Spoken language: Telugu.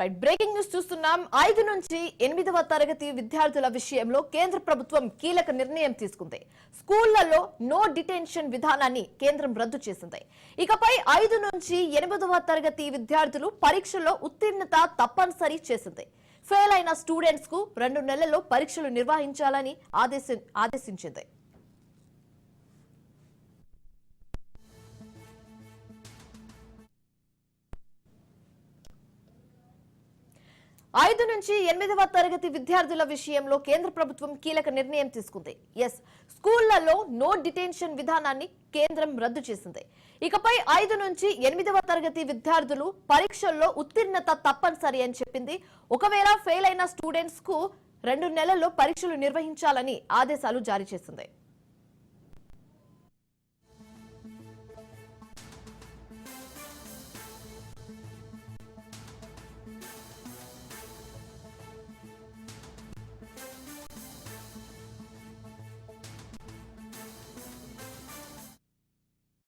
రైట్ బ్రేకింగ్ న్యూస్ చూస్తున్నాం. 5 నుంచి 8వ తరగతి విద్యార్థుల విషయంలో కేంద్ర ప్రభుత్వం కీలక నిర్ణయం తీసుకుంది. స్కూళ్లలో నో డిటెన్షన్ విధానాన్ని కేంద్రం రద్దు చేసింది. ఇకపై 5 నుంచి 8వ తరగతి విద్యార్థులు పరీక్షల్లో ఉత్తీర్ణత తప్పనిసరి చేసింది. ఫెయిల్ అయిన స్టూడెంట్స్ కు 2 నెలల్లో పరీక్షలు నిర్వహించాలని ఆదేశించింది. 5 నుంచి 8వ తరగతి విద్యార్థుల విషయంలో కేంద్ర ప్రభుత్వం కీలక నిర్ణయం తీసుకుంది. స్కూళ్లలో నో డిటెన్షన్ విధానాన్ని కేంద్రం రద్దు చేసింది. ఇకపై 5 నుంచి 8వ తరగతి విద్యార్థులు పరీక్షల్లో ఉత్తీర్ణత తప్పనిసరి అని చెప్పింది. ఒకవేళ ఫెయిల్ అయిన స్టూడెంట్స్ కు 2 నెలల్లో పరీక్షలు నిర్వహించాలని ఆదేశాలు జారీ చేసింది.